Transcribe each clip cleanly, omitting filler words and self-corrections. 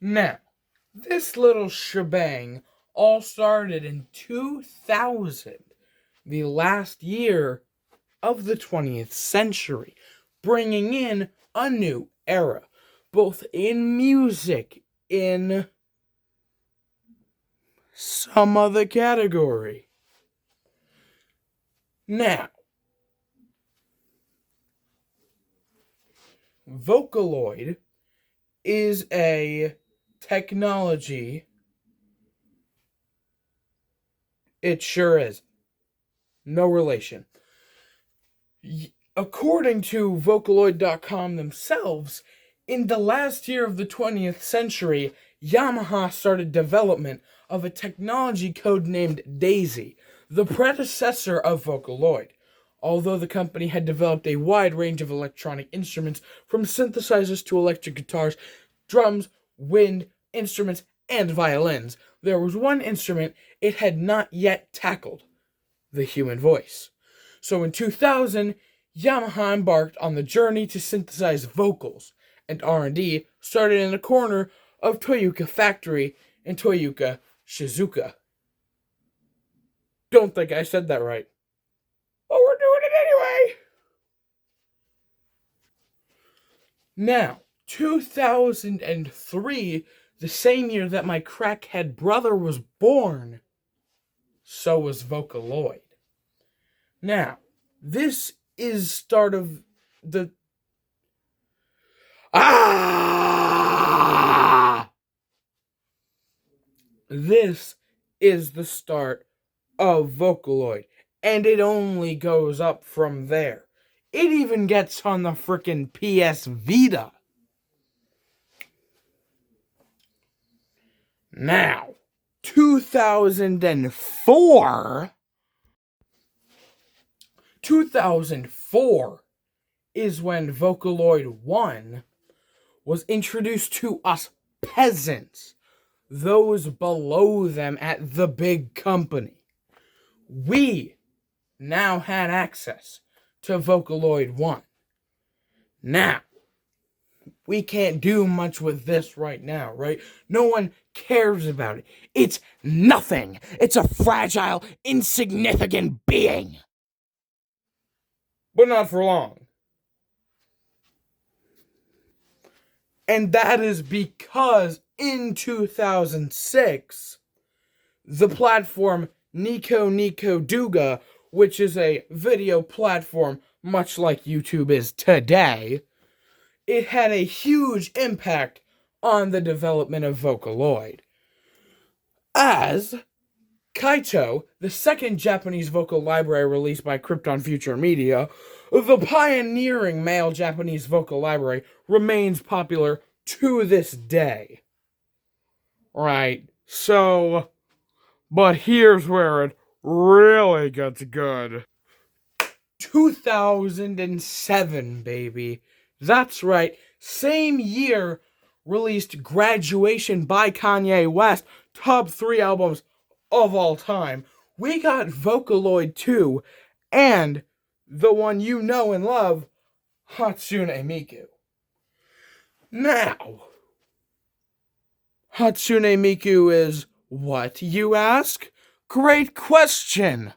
Now, this little shebang all started in 2000, the last year of the 20th century, bringing in a new era, both in music, in some other category. Now, Vocaloid is a technology. It sure is. No relation. According to Vocaloid.com themselves, in the last year of the 20th century, Yamaha started development of a technology codenamed Daisy, the predecessor of Vocaloid. Although the company had developed a wide range of electronic instruments, from synthesizers to electric guitars, drums, wind instruments, and violins, there was one instrument it had not yet tackled: the human voice. So in 2000, Yamaha embarked on the journey to synthesize vocals, and R&D started in a corner of Toyooka Factory in Toyooka, Shizuoka. Don't think I said that right, but we're doing it anyway. Now, 2003, the same year that my crackhead brother was born, so was Vocaloid. Now, this is start of the... This is the start of Vocaloid, and it only goes up from there. It even gets on the frickin' PS Vita. Now, 2004 is when Vocaloid 1 was introduced to us peasants, those below them at the big company. We now had access to Vocaloid 1. Now, we can't do much with this right now, right? No one cares about it. It's nothing. It's a fragile, insignificant being. But not for long. And that is because in 2006, the platform Nico Douga, which is a video platform much like YouTube is today, it had a huge impact on the development of Vocaloid. As Kaito, the second Japanese vocal library released by Krypton Future Media, the pioneering male Japanese vocal library, remains popular to this day. Right, so, but here's where it really gets good. 2007, baby. That's right, same year released Graduation by Kanye West, top 3 albums of all time. We got Vocaloid 2 and the one you know and love, Hatsune Miku. Now, Hatsune Miku is what, you ask? Great question.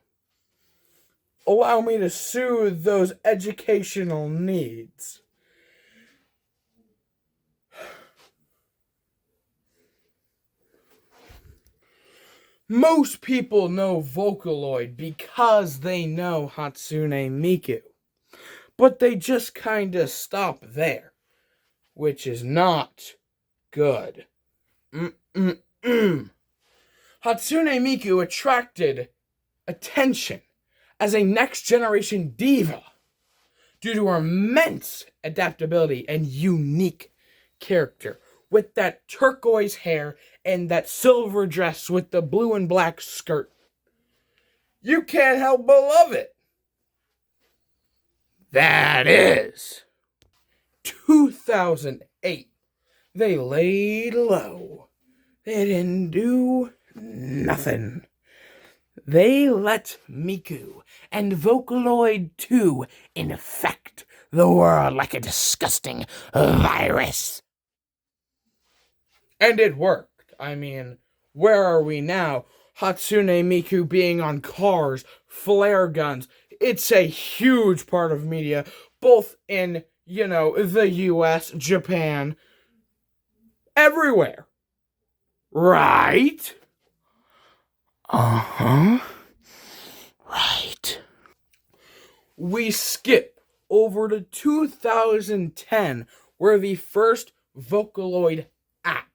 Allow me to soothe those educational needs. Most people know Vocaloid because they know Hatsune Miku, but they just kinda stop there, which is not good. Hatsune Miku attracted attention as a next-generation diva due to her immense adaptability and unique character, with that turquoise hair and that silver dress with the blue and black skirt. You can't help but love it. That is 2008. They laid low. They didn't do nothing. They let Miku and Vocaloid 2 infect the world like a disgusting virus. And it worked. I mean, where are we now? Hatsune Miku being on cars, flare guns. It's a huge part of media, both in, the US, Japan, everywhere. Right? Uh-huh. Right. We skip over to 2010, where the first Vocaloid app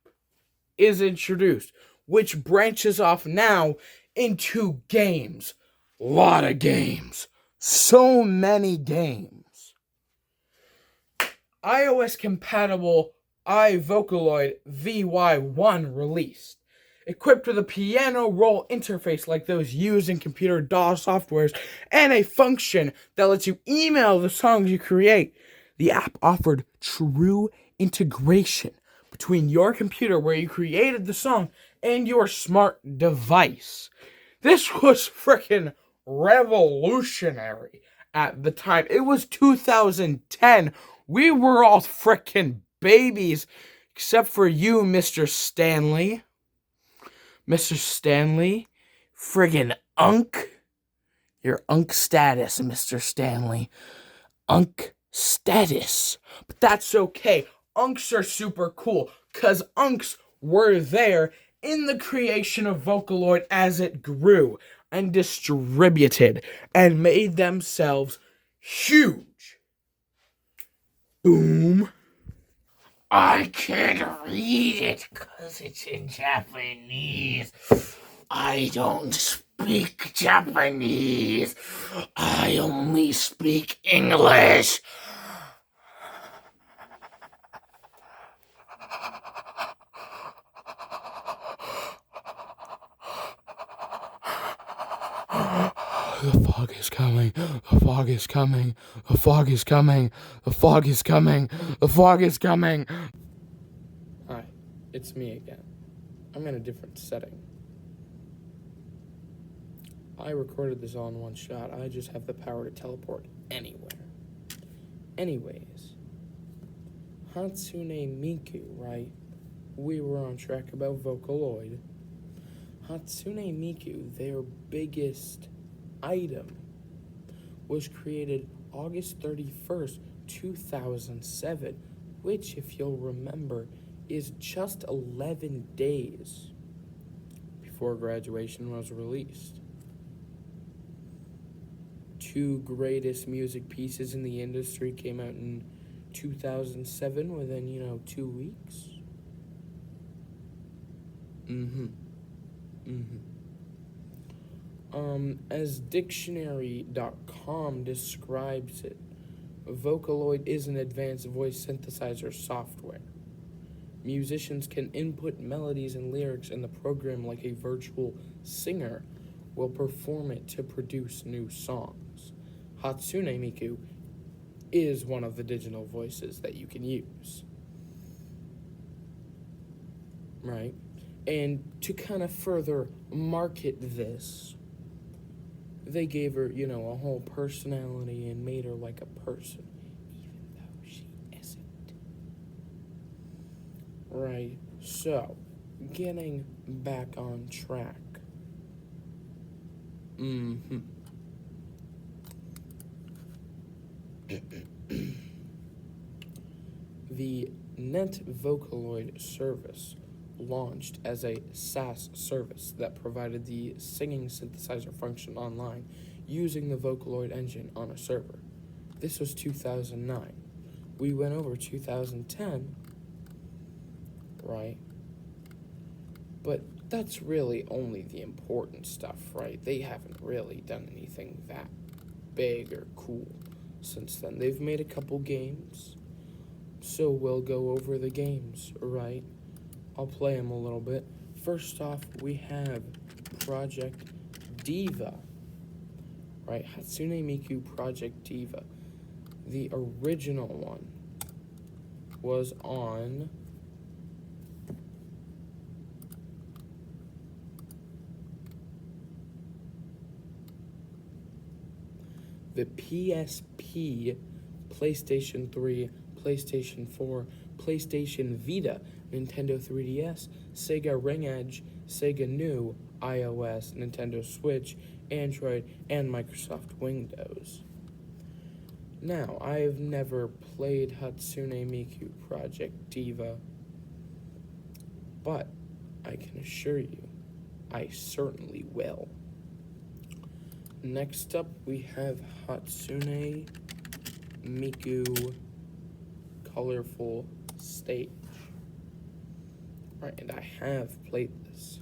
is introduced, which branches off now into games. Lot of games. So many games. iOS compatible iVocaloid VY1 released, equipped with a piano roll interface like those used in computer DOS softwares, and a function that lets you email the songs you create. The app offered true integration between your computer where you created the song and your smart device. This was freaking revolutionary at the time. It was 2010. We were all freaking babies, except for you, Mr. Stanley. Mr. Stanley, friggin' unk. Your unk status, Mr. Stanley. Unk status. But that's okay. Unks are super cool, because unks were there in the creation of Vocaloid as it grew and distributed and made themselves huge. Boom. I can't read it because it's in Japanese. I don't speak Japanese. I only speak English. The fog is coming. The fog is coming. The fog is coming. The fog is coming. The fog is coming. Hi, it's me again. I'm in a different setting. I recorded this all in one shot. I just have the power to teleport anywhere. Anyways, Hatsune Miku, right? We were on track about Vocaloid. Hatsune Miku, their biggest item, was created August 31st, 2007, which, if you'll remember, is just 11 days before graduation was released. Two greatest music pieces in the industry came out in 2007 within, 2 weeks. As dictionary.com describes it, Vocaloid is an advanced voice synthesizer software. Musicians can input melodies and lyrics in the program like a virtual singer will perform it to produce new songs. Hatsune Miku is one of the digital voices that you can use. Right? And to kind of further market this, they gave her, a whole personality and made her like a person, even though she isn't. Right, so, getting back on track. The Net Vocaloid service launched as a SaaS service that provided the singing synthesizer function online using the Vocaloid engine on a server. This was 2009. We went over 2010, right? But that's really only the important stuff, right? They haven't really done anything that big or cool since then. They've made a couple games, so we'll go over the games, right? I'll play them a little bit. First off, we have Project Diva, right? Hatsune Miku Project Diva. The original one was on the PSP, PlayStation 3, PlayStation 4, PlayStation Vita, Nintendo 3DS, Sega Ring Edge, Sega New, iOS, Nintendo Switch, Android, and Microsoft Windows. Now, I have never played Hatsune Miku Project Diva, but I can assure you, I certainly will. Next up, we have Hatsune Miku Colorful Stage. Right, and I have played this.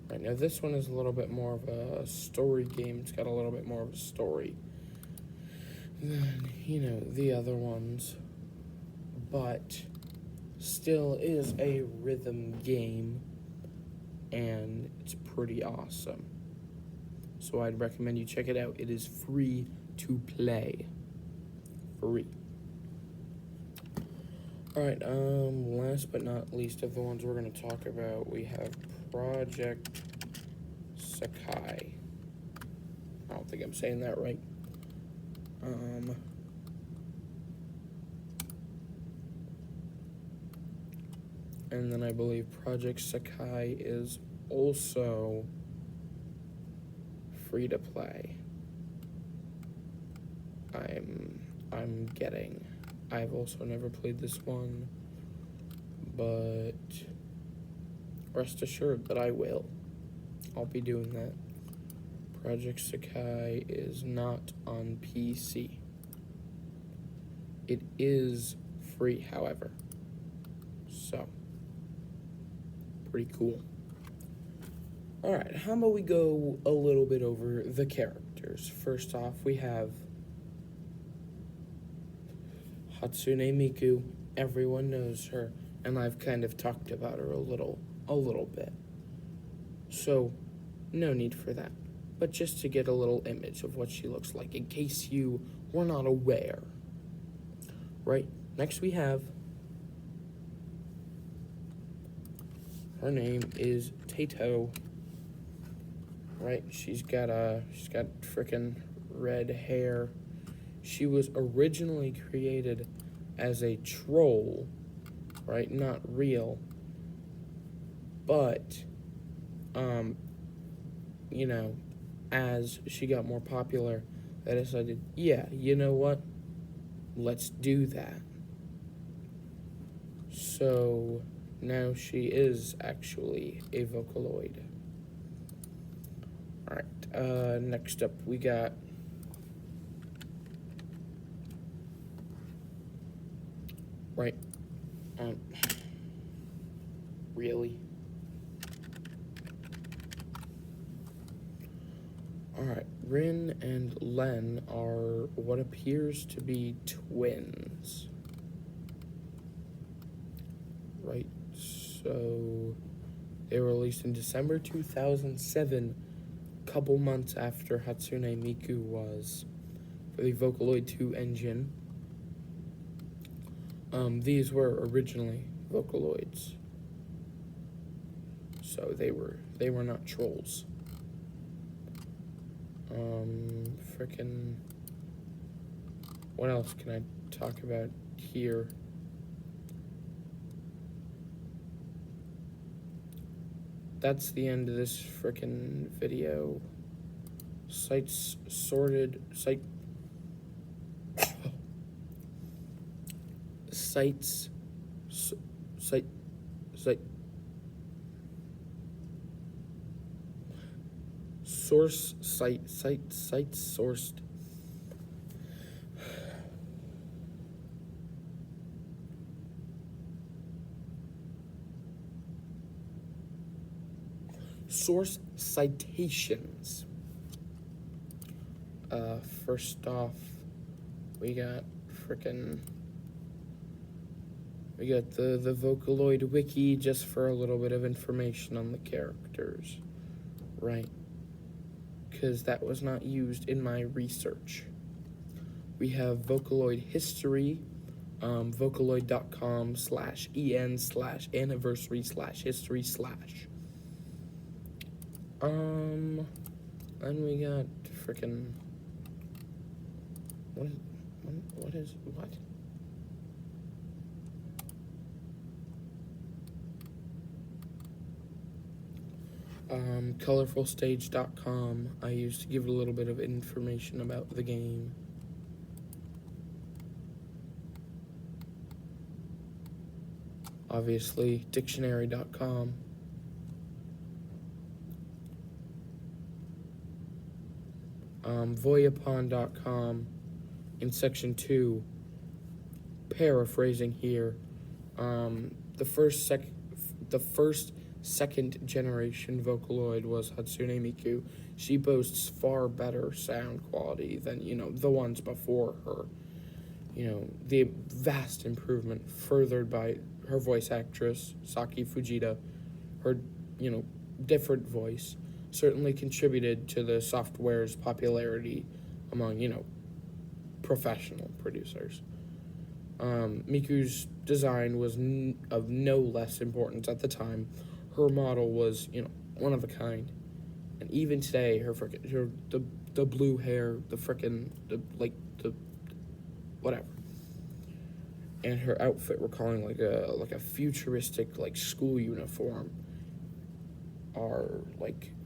Right, now this one is a little bit more of a story game. It's got a little bit more of a story than, the other ones. But still is a rhythm game, and it's pretty awesome. So I'd recommend you check it out. It is free to play. Free. Alright, last but not least of the ones we're going to talk about, we have Project Sakai. I don't think I'm saying that right. And then I believe Project Sakai is also free to play. I'm getting. I've also never played this one, but rest assured that I will. I'll be doing that. Project Sakai is not on PC. It is free, however. So, pretty cool. Alright, how about we go a little bit over the characters. First off, we have Hatsune Miku. Everyone knows her, and I've kind of talked about her a little bit. So, no need for that. But just to get a little image of what she looks like, in case you were not aware. Right, next we have, her name is Taito. Right, she's got frickin' red hair. She was originally created as a troll, right? Not real. But, as she got more popular, they decided, yeah, you know what? Let's do that. So, now she is actually a Vocaloid. Alright, next up we got really? Alright, Rin and Len are what appears to be twins. Right, so they were released in December 2007, couple months after Hatsune Miku was, for the Vocaloid 2 engine. These were originally Vocaloids, so they were not trolls. What else can I talk about here? That's the end of this frickin' video. Sites sorted, sourced. Source citations. First off, we got the Vocaloid wiki, just for a little bit of information on the characters, right? Because that was not used in my research. We have Vocaloid history, vocaloid.com/en/anniversary/history/. And we got frickin' what? colorfulstage.com. I used to give a little bit of information about the game. Obviously, dictionary.com. Voyapon.com. In section 2, paraphrasing here, the first second generation Vocaloid was Hatsune Miku. She boasts far better sound quality than, the ones before her. The vast improvement furthered by her voice actress, Saki Fujita. Her, different voice certainly contributed to the software's popularity among, professional producers. Miku's design was of no less importance at the time. Her model was, one of a kind. And even today, the blue hair, the whatever. And her outfit recalling like a futuristic school uniform are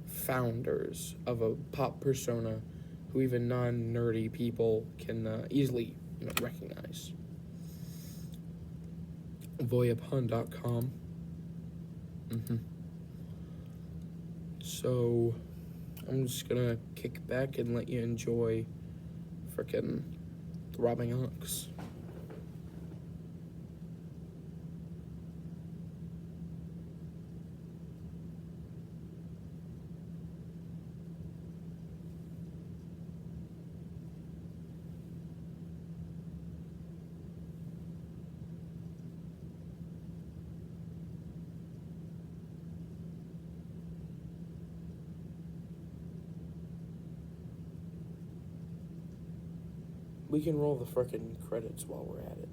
founders of a pop persona who even non-nerdy people can easily recognize. Voyapon.com. So I'm just gonna kick back and let you enjoy frickin' Throbbing Ox. We can roll the frickin' credits while we're at it.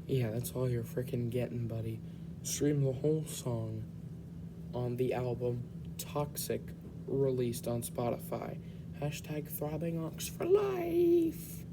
Yeah, that's all you're frickin' getting, buddy. Stream the whole song on the album Toxic, released on Spotify. #ThrobbingOx for life.